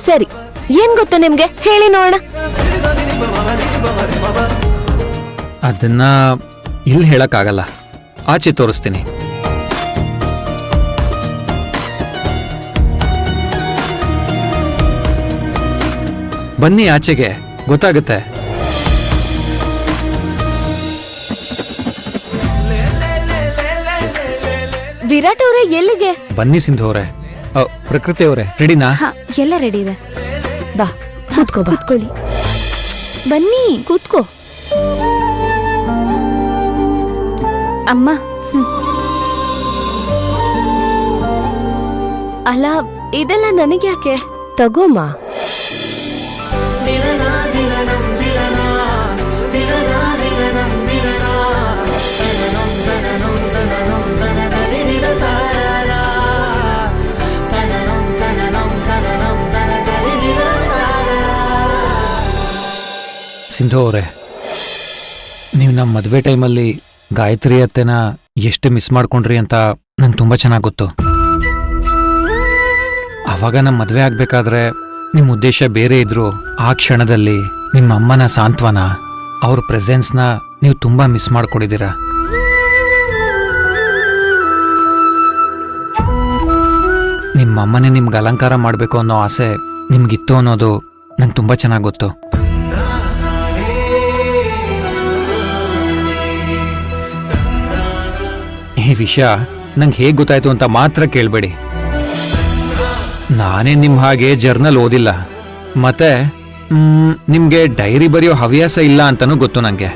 ಸರಿ, ಏನ್ ಗೊತ್ತು ನಿಮ್ಗೆ, ಹೇಳಿ ನೋಡೋಣ. ಅದನ್ನ ಇಲ್ಲಿ ಹೇಳಕ್ಕಾಗಲ್ಲ, ಆಚೆ ತೋರಿಸ್ತೀನಿ. ಬನ್ನಿ ಆಚೆಗೆ, ಗೊತ್ತಾಗುತ್ತೆ. ವಿರಾಟ್ ಅವರೇ, ಎಲ್ಲಿಗೆ? ಬನ್ನಿ ಸಿಂಧು ಅವರೇ, ಪ್ರಕೃತಿ ಅವರೇ, ರೆಡಿನಾ? ಎಲ್ಲ ರೆಡಿ ಇದೆ. ಬಾ, ಕೂತ್ಕೋ. ಕೂತ್ಕೊಳ್ಳಿ. ಬನ್ನಿ, ಕೂತ್ಕೋ. ಅಮ್ಮ, ಅಲ್ಲ, ಇದೆಲ್ಲ ನನಗೆ ಯಾಕೆ? ತಗೋಮ್ಮ. ಸಿಂಧು ಅವರೇ, ನೀವು ನಮ್ಮ ಮದುವೆ ಟೈಮಲ್ಲಿ ಗಾಯತ್ರಿ ಅತ್ತೆನ ಎಷ್ಟು ಮಿಸ್ ಮಾಡ್ಕೊಂಡ್ರಿ ಅಂತ ನಂಗೆ ತುಂಬ ಚೆನ್ನಾಗಿ ಗೊತ್ತು. ಆವಾಗ ನಮ್ಮ ಮದುವೆ ಆಗ್ಬೇಕಾದ್ರೆ ನಿಮ್ಮ ಉದ್ದೇಶ ಬೇರೆ ಇದ್ರು, ಆ ಕ್ಷಣದಲ್ಲಿ ನಿಮ್ಮ ಅಮ್ಮನ ಸಾಂತ್ವನ, ಅವ್ರ ಪ್ರೆಸೆನ್ಸ್ನ ನೀವು ತುಂಬ ಮಿಸ್ ಮಾಡ್ಕೊಂಡಿದ್ದೀರ. ನಿಮ್ಮ ಅಮ್ಮನೇ ನಿಮ್ಗೆ ಅಲಂಕಾರ ಮಾಡಬೇಕು ಅನ್ನೋ ಆಸೆ ನಿಮ್ಗಿತ್ತು ಅನ್ನೋದು ನಂಗೆ ತುಂಬ ಚೆನ್ನಾಗಿ ಗೊತ್ತು. ಈ ವಿಷಯ ನಂಗೆ ಹೇಗೆ ಗೊತ್ತಾಯ್ತು ಅಂತ ಮಾತ್ರ ಕೇಳಬೇಡಿ. ನಾನೇ ನಿಮ್ಮ ಹಾಗೆ ಜರ್ನಲ್ ಓದಿಲ್ಲ, ಮತ್ತೆ ನಿಮ್ಗೆ ಡೈರಿ ಬರೆಯೋ ಹವ್ಯಾಸ ಇಲ್ಲ ಅಂತಾನೂ ಗೊತ್ತು ನಂಗೆ.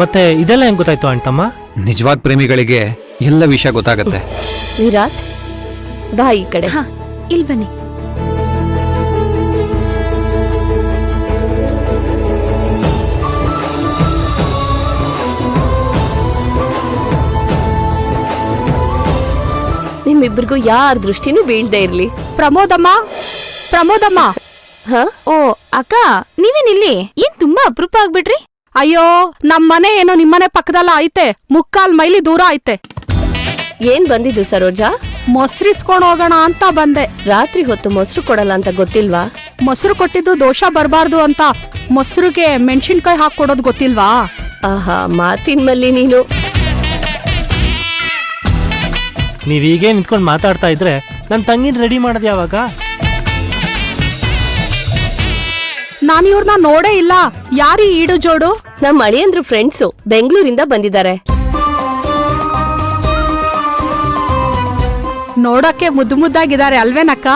ಮತ್ತೆ ಇದೆಲ್ಲ ಹೆಂಗ್ ಗೊತ್ತಾಯ್ತು ಅಣ್ತಮ್ಮ? ನಿಜವಾದ ಪ್ರೇಮಿಗಳಿಗೆ ಎಲ್ಲ ವಿಷಯ ಗೊತ್ತಾಗತ್ತೆ. ವಿರಾಟ್, ಬಾ ಈ ಕಡೆ. ಇಲ್ಲಿ ಬನ್ನಿ. ನಿಮ್ಮಿಬ್ರಿಗೂ ಯಾರ ದೃಷ್ಟಿನೂ ಬೀಳ್ದೆ ಇರ್ಲಿ. ಪ್ರಮೋದಮ್ಮ, ಪ್ರಮೋದಮ್ಮ. ಓ ಅಕ್ಕ, ನೀವೇನಿಲ್ಲಿ? ಏನ್ ತುಂಬಾ ಅಪರೂಪ ಆಗ್ಬಿಟ್ರಿ? ಅಯ್ಯೋ, ನಮ್ಮನೆ ಏನೋ ನಿಮ್ಮನೆ ಪಕ್ಕದಲ್ಲ ಐತೆ, 3/4 ಮೈಲಿ ದೂರ ಐತೆ. ಏನ್ ಬಂದಿದ್ದು ಸರೋಜಾ? ಮೊಸರಿಸ್ಕೊಂಡ್ ಹೋಗೋಣ ಅಂತ ಬಂದೆ. ರಾತ್ರಿ ಹೊತ್ತು ಮೊಸರು ಕೊಡಲ್ಲ ಅಂತ ಗೊತ್ತಿಲ್ವಾ? ಮೊಸರು ಕೊಟ್ಟಿದ್ದು ದೋಷ ಬರಬಾರ್ದು ಅಂತ ಮೊಸರುಗೆ ಮೆಣಸಿನ್ಕಾಯಿ ಹಾಕೊಡೋದು ಗೊತ್ತಿಲ್ವಾ? ಆಹಾ, ಮಾತಿನ ಮಲ್ಲಿ ನೀನು. ನೀವೀಗೇ ನಿಂತ್ಕೊಂಡು ಮಾತಾಡ್ತಾ ಇದ್ರೆ ನನ್ನ ತಂಗಿನ ರೆಡಿ ಮಾಡೋದು ಯಾವಾಗ? ನಾನು ಇವ್ರನ್ನ ನೋಡೇ ಇಲ್ಲ. ಯಾರೀ ಈಡು ಜೋಡು? ನಮ್ಮ ಅಳಿಯಂದ್ರು ಫ್ರೆಂಡ್ಸು, ಬೆಂಗಳೂರಿಂದ ಬಂದಿದ್ದಾರೆ. ನೋಡಕ್ಕೆ ಮುದ್ದು ಮುದ್ದಾಗಿದ್ದಾರೆ ಅಲ್ವೇನಕ್ಕ?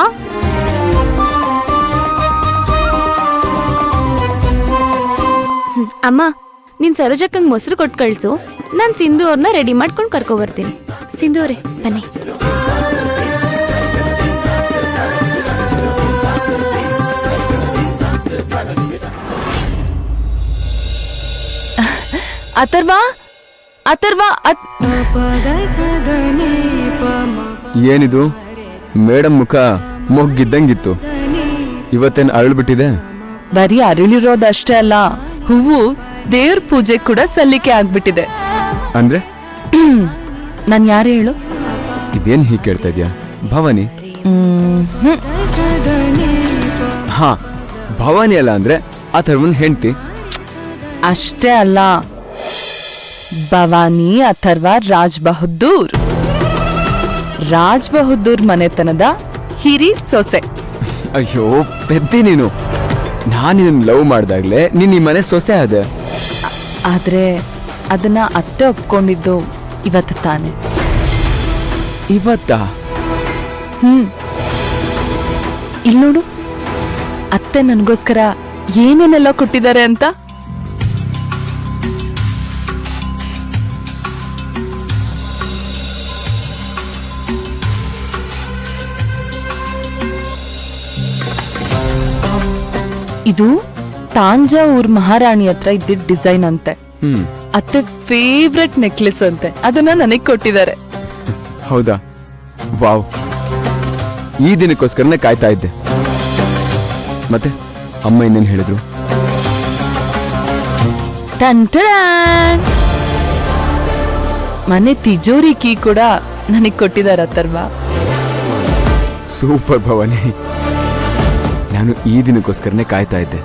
ಅಮ್ಮ, ನೀನ್ ಸರೋಜಕ್ಕಂಗ್ ಮೊಸರು ಕೊಟ್ಟು ಕಳ್ಸು, ನಾನ್ ಸಿಂಧು ಅವ್ರನ್ನ ರೆಡಿ ಮಾಡ್ಕೊಂಡು ಕರ್ಕೊ ಬರ್ತೀನಿ. ಸಿಂಧು ಅವ್ರೆ, ಬನ್ನಿ. ಅಥರ್ವ, ಅಥರ್ವ, ಏನಿದು? ಮೇಡಮ್ ಮುಖ ಮೊಗ್ಗಿದ್ದಂಗಿತ್ತು, ಇವತ್ತೇನು ಅರಳ್ಬಿಟ್ಟಿದೆ? ಬರೀ ಅರಳಿರೋದಷ್ಟೇ ಅಲ್ಲ, ಹೂವು ದೇವ್ರ ಪೂಜೆ ಕೂಡ ಸಲ್ಲಿಕೆ ಆಗ್ಬಿಟ್ಟಿದೆ. ಅಂದ್ರೆ ನಾನ್ ಯಾರು ಹೇಳು? ಇದೇನ್ ಹೀಗೆ ಕೇಳ್ತಾ ಇದ್ಯಾ? ಭವಾನಿ? ಹಾ, ಭವಾನಿ ಅಲ್ಲ ಅಂದ್ರೆ ಅಥರ್ವನ್ ಹೆಂಡ್ತಿ. ಅಷ್ಟೇ ಅಲ್ಲ, ಭವಾನಿ ಅಥರ್ವ ರಾಜ್ ಬಹದ್ದೂರ್, ರಾಜ್ ಬಹದ್ದೂರ್ ಮನೆತನದ ಹಿರಿ ಸೊಸೆ. ಅಯ್ಯೋ ಪೆದ್ದಿ ನೀನು, ನಾನು ಇದನ್ನ ಲವ್ ಮಾಡ್ದಾಗ್ಲೇ ನೀನ್ ಈ ಮನೆ ಸೊಸೆ ಅದ. ಆದ್ರೆ ಅದನ್ನ ಅತ್ತೆ ಒಪ್ಕೊಂಡಿದ್ದು ಇವತ್ತು ತಾನೆ. ಇವತ್ತಾ? ಇಲ್ ನೋಡು, ಅತ್ತೆ ನನಗೋಸ್ಕರ ಏನೇನೆಲ್ಲ ಕೊಟ್ಟಿದ್ದಾರೆ ಅಂತ. ಇದು ತಾಂಜಾವೂರ್ ಮಹಾರಾಣಿ ಹತ್ರ ಇದ್ದಿದ್ದ ಡಿಸೈನ್ ಅಂತೆ. ಅತ್ತೆ ಫೇವ್ರೆಟ್ ನೆಕ್ಲೆಸ್ ಅಂತೆ, ಅದನ್ನ ನನಗ್ ಕೊಟ್ಟಿದ್ದಾರೆ. ಹೌದಾ? ವಾವ್, ಈ ದಿನಕ್ಕೋಸ್ಕರನೇ ಕಾಯ್ತಾ ಇದ್ದೆ. ಮತ್ತೆ ಅಮ್ಮ ಇನ್ನೇನು ಹೇಳಿದ್ರು? ಮನೆ ತಿಜೋರಿ ಕೀ ಕೂಡ ನನಗ್ ಕೊಟ್ಟಿದಾರ ಅಥರ್ವ. ಸೂಪರ್ ಭವಾನಿ. ನಾನು ಈ ದಿನಕ್ಕೋಸ್ಕರನೇ ಕಾಯ್ತಾ ಇದ್ದೆ.